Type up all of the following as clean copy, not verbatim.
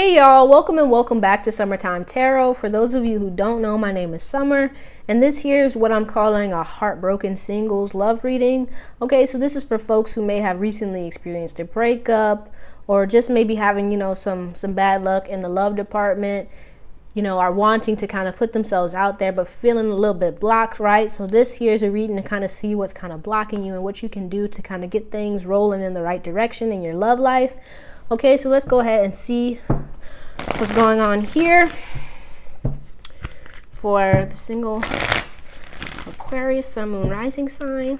Hey y'all, welcome and welcome back to Summertime Tarot. For those of you who don't know, my name is Summer, and this here is what I'm calling a heartbroken singles love reading. Okay, so this is for folks who may have recently experienced a breakup, or just maybe having, some bad luck in the love department, are wanting to kind of put themselves out there, but feeling a little bit blocked, right? So this here is a reading to kind of see what's kind of blocking you and what you can do to kind of get things rolling in the right direction in your love life. Okay, so let's go ahead and see what's going on here for the single Aquarius, Sun, Moon, Rising sign.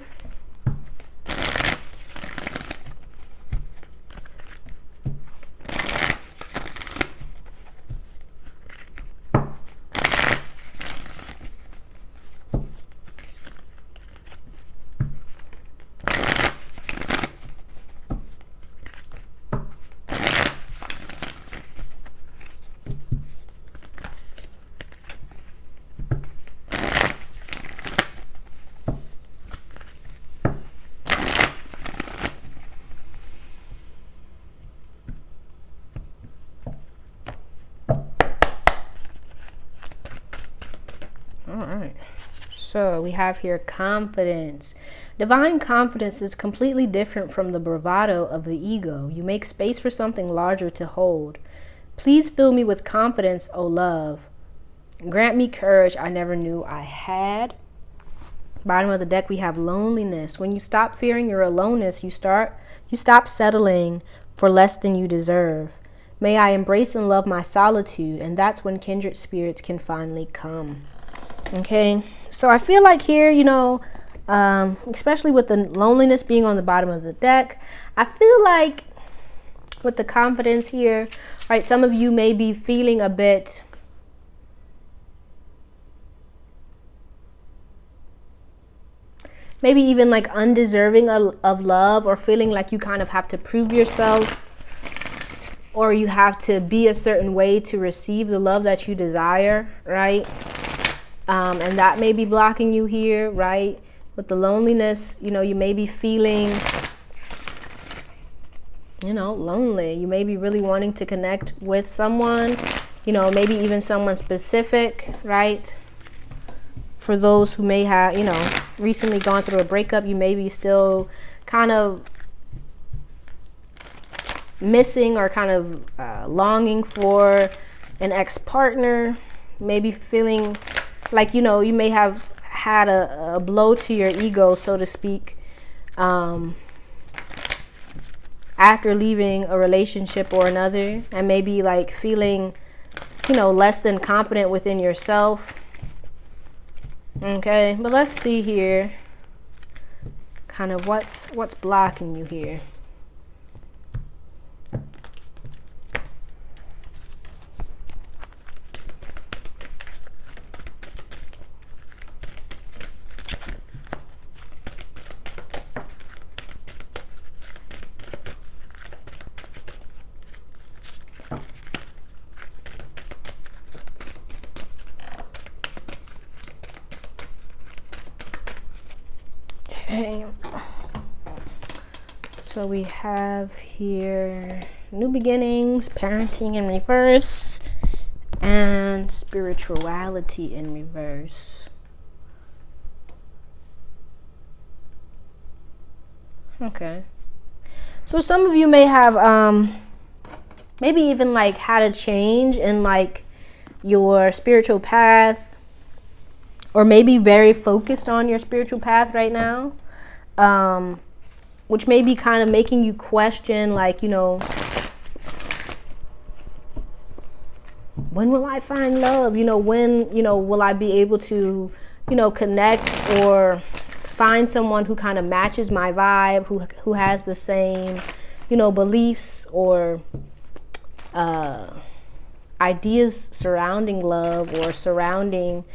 All right, so we have here confidence. Divine confidence is completely different from the bravado of the ego. You make space for something larger to hold. Please fill me with confidence, O love. Grant me courage I never knew I had. Bottom of the deck, we have loneliness. When you stop fearing your aloneness, you stop settling for less than you deserve. May I embrace and love my solitude, and that's when kindred spirits can finally come. Okay, so I feel like here, especially with the loneliness being on the bottom of the deck, I feel like with the confidence here, right, some of you may be feeling a bit maybe even like undeserving of love, or feeling like you kind of have to prove yourself, or you have to be a certain way to receive the love that you desire, right? And that may be blocking you here, right? With the loneliness, you may be feeling, lonely. You may be really wanting to connect with someone, maybe even someone specific, right? For those who may have, recently gone through a breakup, you may be still kind of missing or kind of longing for an ex-partner, maybe feeling like, you may have had a blow to your ego, so to speak, after leaving a relationship or another, and maybe like feeling, less than confident within yourself. Okay, but let's see here, kind of what's blocking you here. Okay, so we have here new beginnings, parenting in reverse, and spirituality in reverse. Okay, so some of you may have maybe even like had a change in like your spiritual path, or maybe very focused on your spiritual path right now, which may be kind of making you question, like, when will I find love? When, will I be able to, connect or find someone who kind of matches my vibe, who has the same, beliefs or ideas surrounding love, or surrounding,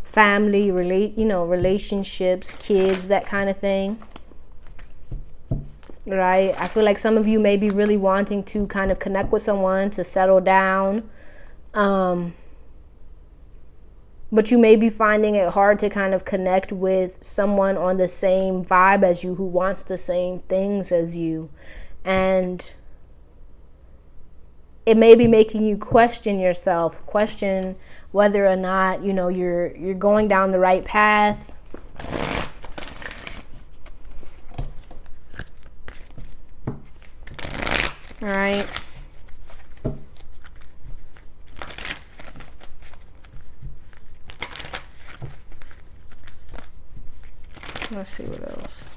family, relationships, kids, that kind of thing, right? I feel like some of you may be really wanting to kind of connect with someone to settle down, but you may be finding it hard to kind of connect with someone on the same vibe as you, who wants the same things as you. And it may be making you question yourself, question whether or not, you know, you're going down the right path. All right. Let's see what else.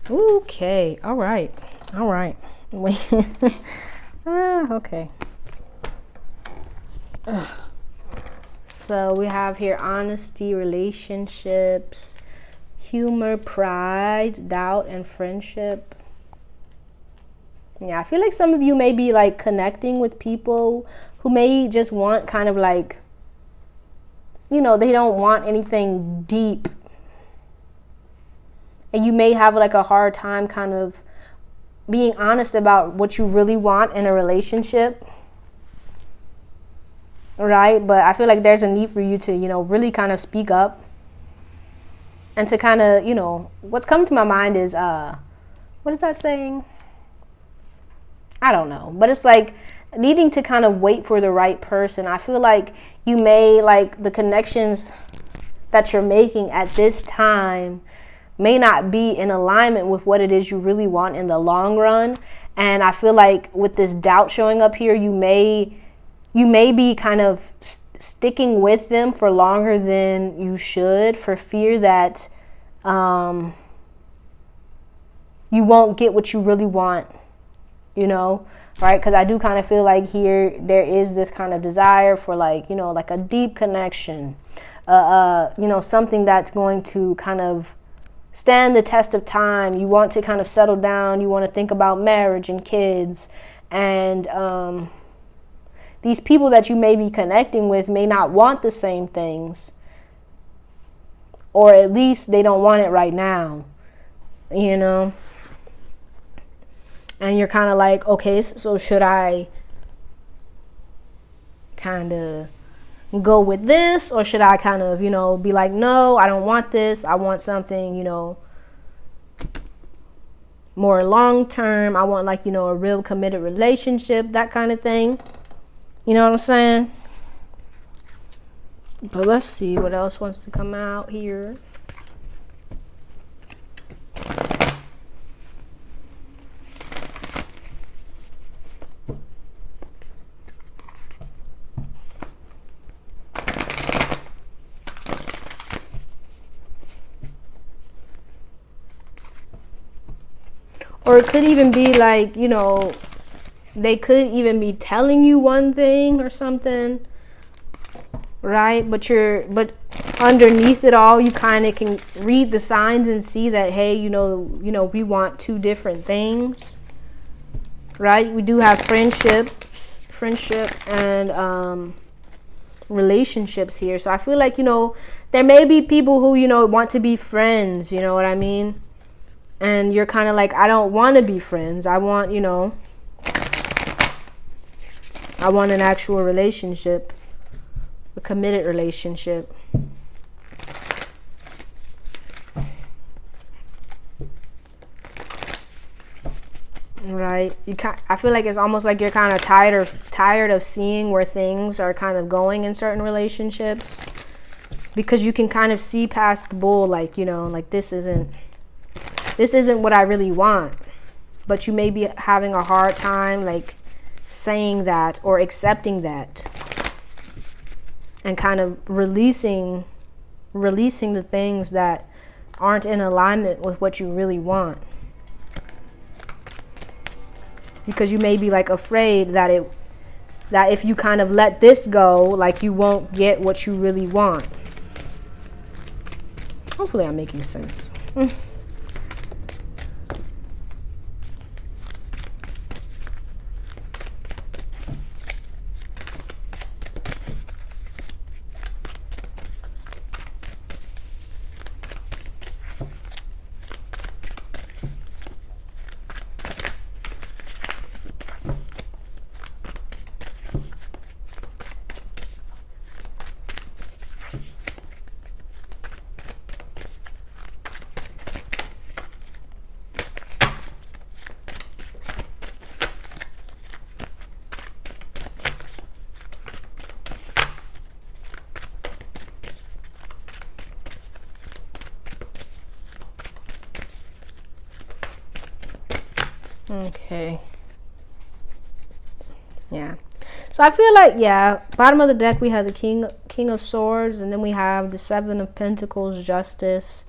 Okay. All right. All right. Wait. Okay. So we have here honesty, relationships, humor, pride, doubt, and friendship. Yeah, I feel like some of you may be like connecting with people who may just want kind of like, you know, they don't want anything deep. And you may have like a hard time kind of being honest about what you really want in a relationship. Right? But I feel like there's a need for you to, you know, really kind of speak up. And to kind of, you know, what's come to my mind is, what is that saying? I don't know. But it's like needing to kind of wait for the right person. I feel like you may, like, the connections that you're making at this time may not be in alignment with what it is you really want in the long run. And I feel like with this doubt showing up here, you may be kind of sticking with them for longer than you should, for fear that you won't get what you really want, you know, right? Because I do kind of feel like here there is this kind of desire for, like, you know, like a deep connection, you know, something that's going to kind of stand the test of time. You want to kind of settle down. You want to think about marriage and kids. And these people that you may be connecting with may not want the same things. Or at least they don't want it right now, you know. And you're kind of like, okay, so should I kind of go with this, or should I kind of, you know, be like, no, I don't want this. I want something, you know, more long term. I want, like, you know, a real committed relationship, that kind of thing. You know what I'm saying? But let's see what else wants to come out here. Or it could even be like, you know, they could even be telling you one thing or something, right? But underneath it all, you kind of can read the signs and see that, hey, you know, we want two different things, right? We do have friendship and relationships here. So I feel like, you know, there may be people who, you know, want to be friends, you know what I mean? And you're kind of like, I don't want to be friends. I want, you know, I want an actual relationship, a committed relationship. Right? I feel like it's almost like you're kind of tired of seeing where things are kind of going in certain relationships, because you can kind of see past the bull, like, you know, like this isn't what I really want. But you may be having a hard time, like, saying that or accepting that, and kind of releasing the things that aren't in alignment with what you really want, because you may be, like, afraid that if you kind of let this go, like, you won't get what you really want. Hopefully I'm making sense. Okay. Yeah. So I feel like, yeah, bottom of the deck we have the King of Swords, and then we have the Seven of Pentacles, Justice,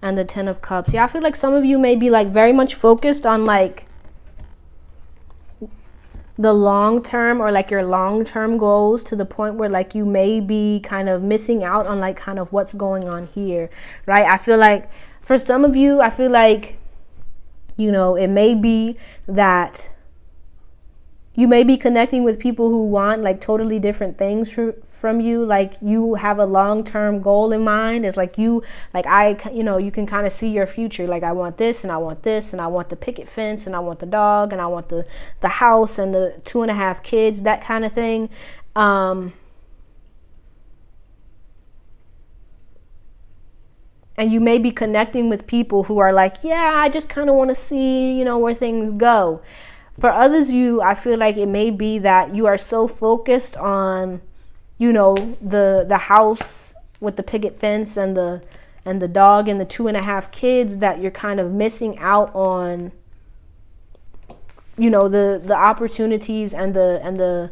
and the Ten of Cups. Yeah, I feel like some of you may be like very much focused on like the long term, or like your long term goals, to the point where like you may be kind of missing out on like kind of what's going on here, right? I feel like for some of you, I feel like, you know, it may be that you may be connecting with people who want like totally different things from you. Like you have a long-term goal in mind. It's like you, like you can kind of see your future. Like I want this and I want this and I want the picket fence and I want the dog and I want the house and the 2.5 kids, that kind of thing. And you may be connecting with people who are like, yeah, I just kind of want to see, you know, where things go. For others of you, I feel like it may be that you are so focused on, you know, the house with the picket fence and the dog and the 2.5 kids, that you're kind of missing out on, you know, the opportunities and the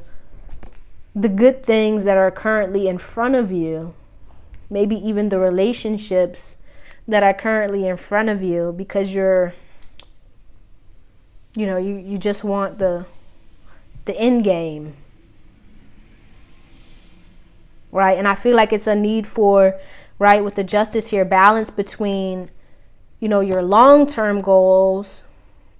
good things that are currently in front of you. Maybe even the relationships that are currently in front of you, because you're, you know, you just want the end game, right? And I feel like it's a need for, right, with the Justice here, balance between, you know, your long-term goals,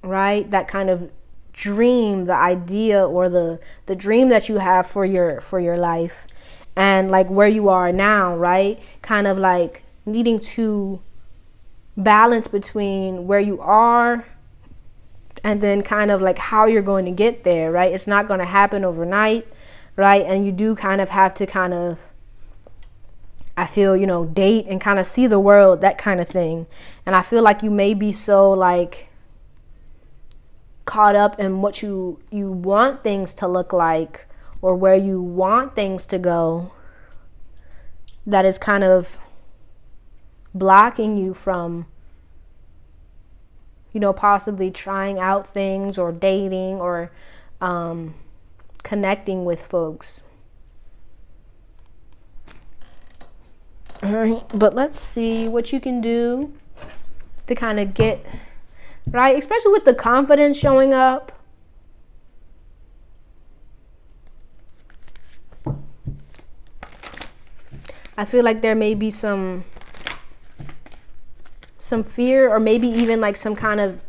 right, that kind of dream, the idea or the dream that you have for your life, and like where you are now, right? Kind of like needing to balance between where you are and then kind of like how you're going to get there, right? It's not going to happen overnight, right? And you do kind of have to kind of, I feel, you know, date and kind of see the world, that kind of thing. And I feel like you may be so like caught up in what you want things to look like, or where you want things to go, that is kind of blocking you from, you know, possibly trying out things or dating or connecting with folks. All right, but let's see what you can do to kind of get, right, especially with the confidence showing up. I feel like there may be some fear, or maybe even like some kind of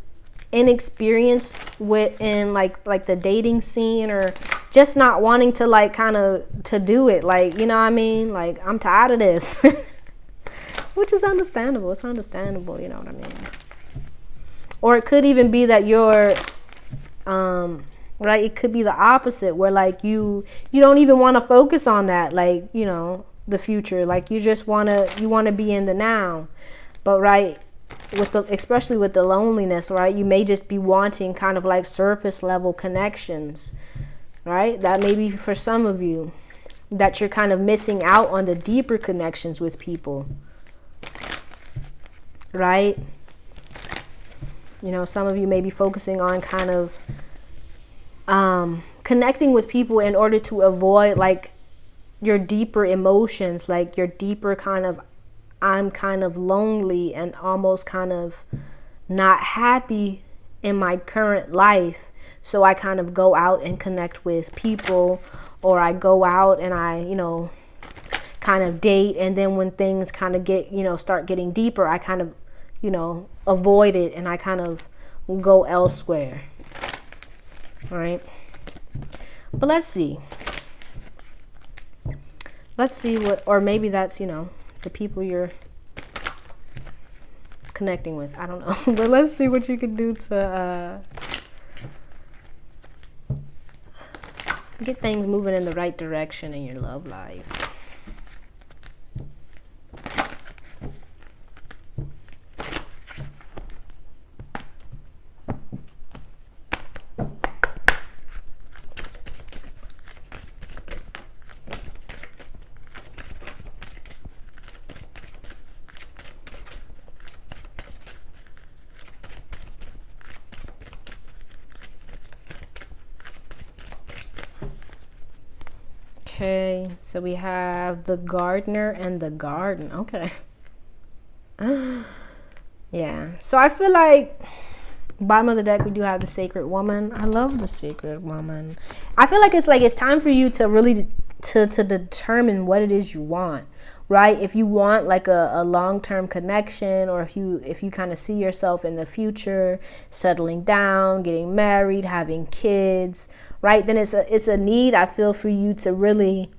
inexperience within like the dating scene, or just not wanting to like kind of to do it, like, you know what I mean, like I'm tired of this. Which is understandable. It's understandable, you know what I mean. Or it could even be that you're right, it could be the opposite, where like you don't even want to focus on that, like, you know, the future, like you just want to be in the now. But right, especially with the loneliness, right, you may just be wanting kind of like surface level connections, right? That may be for some of you, that you're kind of missing out on the deeper connections with people, right? You know, some of you may be focusing on kind of connecting with people in order to avoid like your deeper emotions, like your deeper kind of, I'm kind of lonely and almost kind of not happy in my current life. So I kind of go out and connect with people, or I go out and I, you know, kind of date. And then when things kind of get, you know, start getting deeper, I kind of, you know, avoid it and I kind of go elsewhere. All right. But let's see what, or maybe that's, you know, the people you're connecting with. I don't know. But let's see what you can do to get things moving in the right direction in your love life. Okay, so we have the gardener and the garden. Okay. Yeah, so I feel like bottom of the deck we do have the sacred woman. I love the sacred woman. I feel like it's time for you to really to determine what it is you want, right? If you want like a long-term connection, or if you kind of see yourself in the future settling down, getting married, having kids, right? Then it's a need, I feel, for you to really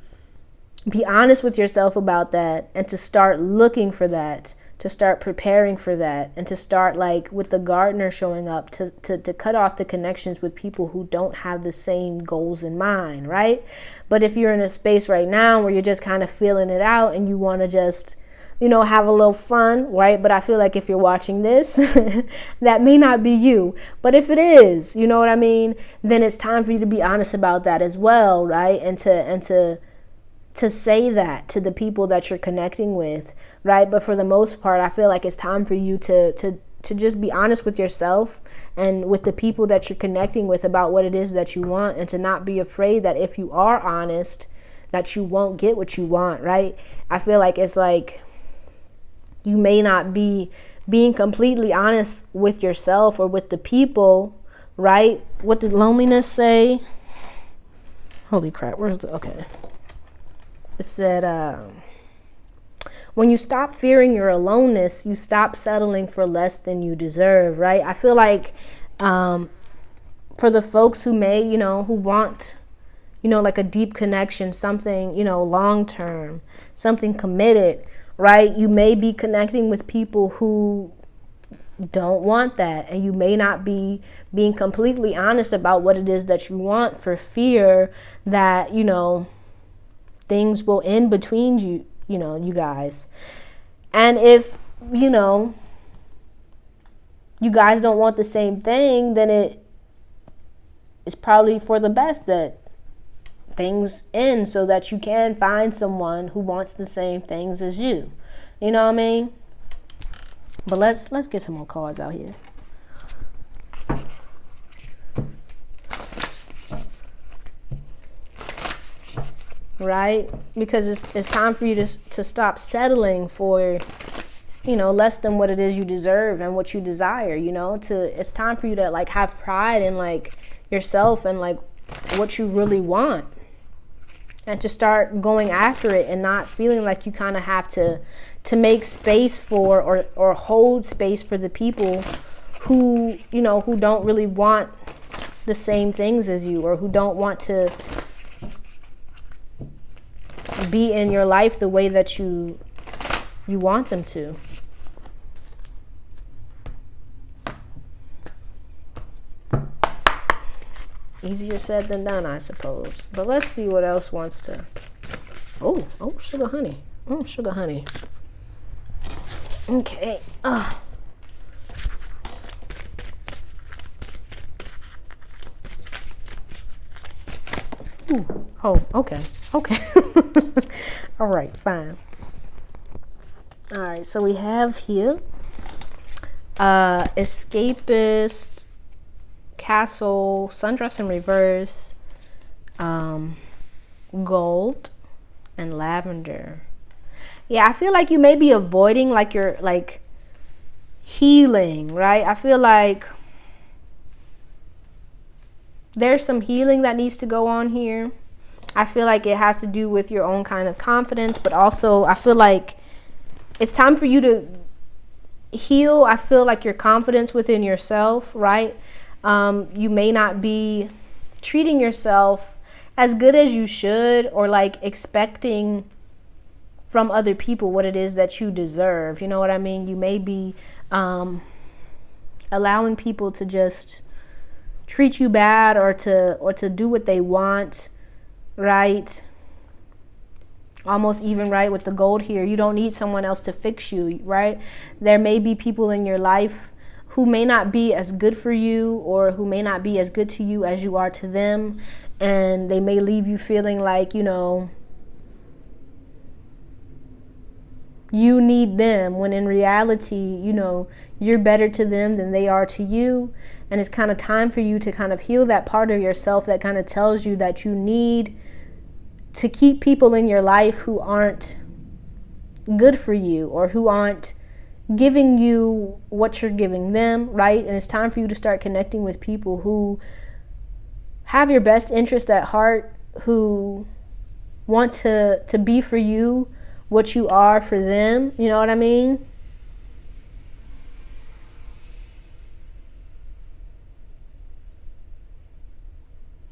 be honest with yourself about that, and to start looking for that, to start preparing for that, and to start, like with the gardener showing up, to cut off the connections with people who don't have the same goals in mind, right? But if you're in a space right now where you're just kind of feeling it out and you want to just, have a little fun, right? But I feel like if you're watching this, that may not be you. But if it is, you know what I mean? Then it's time for you to be honest about that as well, right? And to say that to the people that you're connecting with, right? But for the most part, I feel like it's time for you to just be honest with yourself and with the people that you're connecting with about what it is that you want, and to not be afraid that if you are honest, that you won't get what you want, right? I feel like it's like you may not be being completely honest with yourself or with the people, right? What did loneliness say? Holy crap, okay. It said, when you stop fearing your aloneness, you stop settling for less than you deserve, right? I feel like for the folks who may, who want, like a deep connection, something, long term, something committed, right? You may be connecting with people who don't want that, and you may not be being completely honest about what it is that you want, for fear that, things will end between you, you guys. And if, you guys don't want the same thing, then it's probably for the best that things end, so that you can find someone who wants the same things as you. You know what I mean? But let's get some more cards out here. Right? Because it's time for you to stop settling for, less than what it is you deserve and what you desire, it's time for you to like have pride in like yourself and like what you really want, and to start going after it, and not feeling like you kind of have to make space for or hold space for the people who, who don't really want the same things as you, or who don't want to be in your life the way that you want them to. Easier said than done, I suppose. But let's see what else wants to. Oh, sugar honey. Oh, sugar honey. Okay. Ooh. Oh, okay. All right, fine. All right, so we have here escapist, castle, sundress in reverse, gold, and lavender. Yeah, I feel like you may be avoiding like your like healing, right? I feel like there's some healing that needs to go on here. I feel like it has to do with your own kind of confidence, but also I feel like it's time for you to heal. I feel like your confidence within yourself, right? You may not be treating yourself as good as you should, or like expecting from other people what it is that you deserve. You know what I mean? You may be allowing people to just treat you bad, or to do what they want, right? Almost even, right, with the gold here, you don't need someone else to fix you, right? There may be people in your life who may not be as good for you, or who may not be as good to you as you are to them, and they may leave you feeling like, you need them, when in reality, you're better to them than they are to you. And it's kind of time for you to kind of heal that part of yourself that kind of tells you that you need to keep people in your life who aren't good for you or who aren't giving you what you're giving them, right? And it's time for you to start connecting with people who have your best interest at heart, who want to be for you what you are for them. You know what I mean?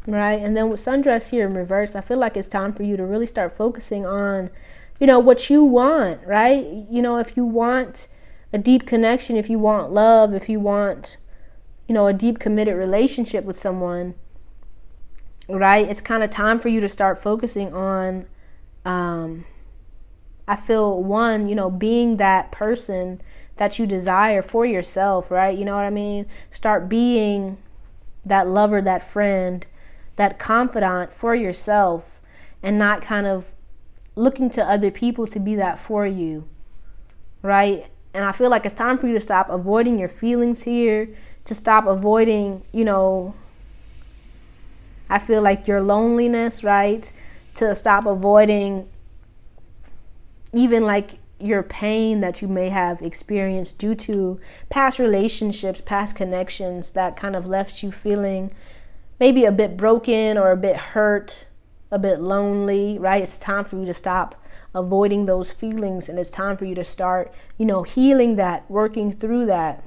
Right? And then with sundress here in reverse, I feel like it's time for you to really start focusing on, what you want, right? If you want a deep connection, if you want love, if you want, a deep committed relationship with someone, right? It's kind of time for you to start focusing on, I feel being that person that you desire for yourself, right? You know what I mean? Start being that lover, that friend, that confidant for yourself, and not kind of looking to other people to be that for you, right? And I feel like it's time for you to stop avoiding your feelings here, to stop avoiding, I feel like your loneliness, right? To stop avoiding even like your pain that you may have experienced due to past relationships, past connections that kind of left you feeling maybe a bit broken or a bit hurt, a bit lonely, right? It's time for you to stop avoiding those feelings, and it's time for you to start, healing that, working through that,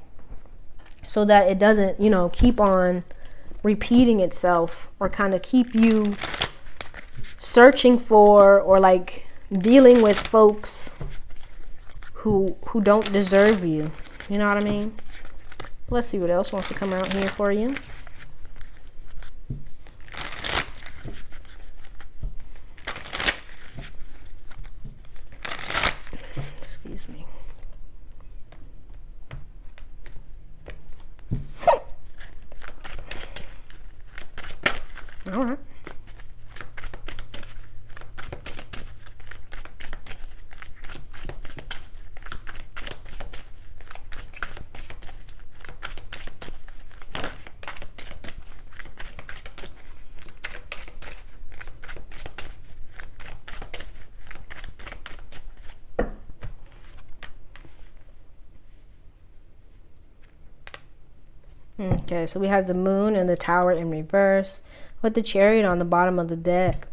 so that it doesn't, keep on repeating itself or kind of keep you searching for or like dealing with folks who don't deserve you. You know what I mean? Let's see what else wants to come out here for you. Excuse me. All right. Okay, so we have the moon and the tower in reverse with the chariot on the bottom of the deck.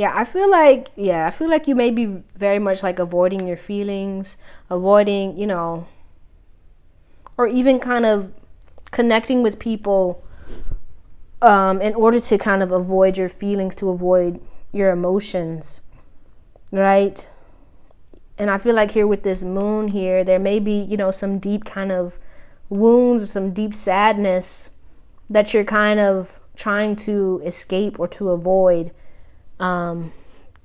I feel like you may be very much like avoiding your feelings, avoiding, or even kind of connecting with people in order to kind of avoid your feelings, to avoid your emotions, right? And I feel like here with this moon here, there may be, some deep kind of wounds, some deep sadness that you're kind of trying to escape or to avoid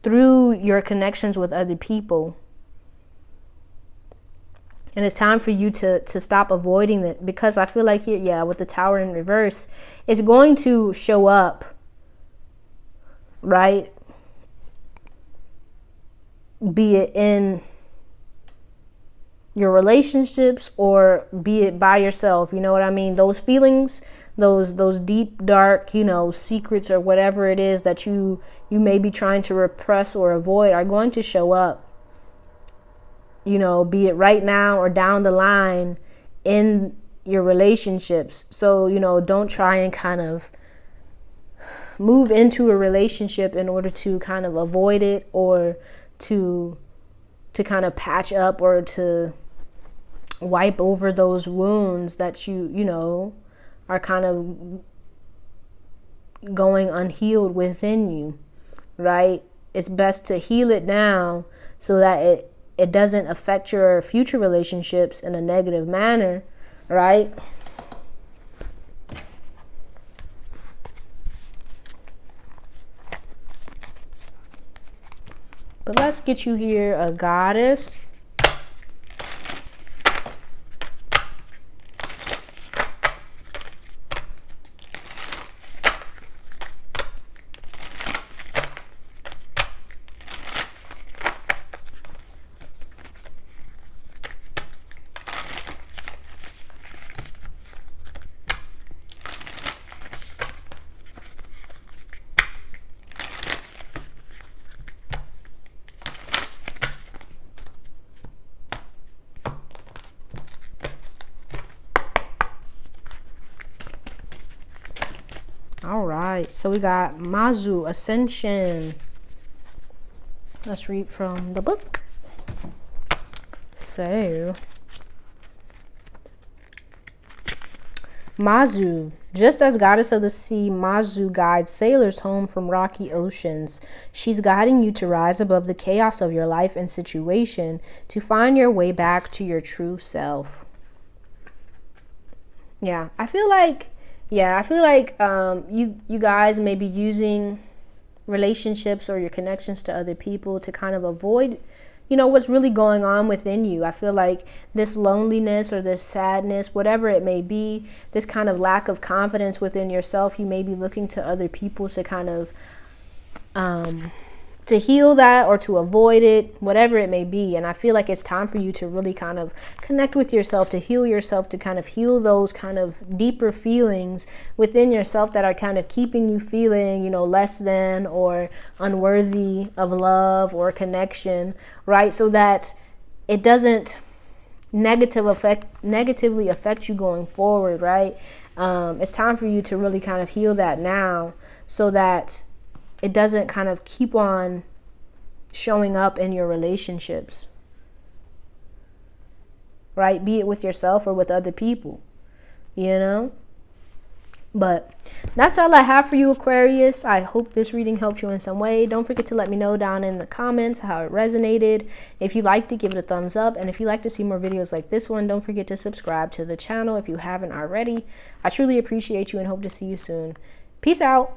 through your connections with other people. And it's time for you to stop avoiding it, because I feel like here, with the tower in reverse, it's going to show up, right? Be it in your relationships or be it by yourself. You know what I mean? Those feelings, those deep, dark, secrets or whatever it is that you may be trying to repress or avoid are going to show up, be it right now or down the line in your relationships. So, don't try and kind of move into a relationship in order to kind of avoid it or to kind of patch up or to wipe over those wounds that you are kind of going unhealed within you, right? It's best to heal it now so that it doesn't affect your future relationships in a negative manner, right? But let's get you here a goddess. right, so we got Mazu, Ascension. Let's read from the book. So, Mazu. Just as goddess of the sea, Mazu guides sailors home from rocky oceans. She's guiding you to rise above the chaos of your life and situation, to find your way back to your true self. Yeah, I feel like you guys may be using relationships or your connections to other people to kind of avoid, what's really going on within you. I feel like this loneliness or this sadness, whatever it may be, this kind of lack of confidence within yourself, you may be looking to other people to kind of to heal that or to avoid it, whatever it may be. And I feel like it's time for you to really kind of connect with yourself, to heal yourself, to kind of heal those kind of deeper feelings within yourself that are kind of keeping you feeling, less than or unworthy of love or connection, right? So that it doesn't negatively affect you going forward, right? It's time for you to really kind of heal that now, so that it doesn't kind of keep on showing up in your relationships, right? Be it with yourself or with other people, But that's all I have for you, Aquarius. I hope this reading helped you in some way. Don't forget to let me know down in the comments how it resonated. If you liked it, give it a thumbs up. And if you'd like to see more videos like this one, don't forget to subscribe to the channel if you haven't already. I truly appreciate you and hope to see you soon. Peace out.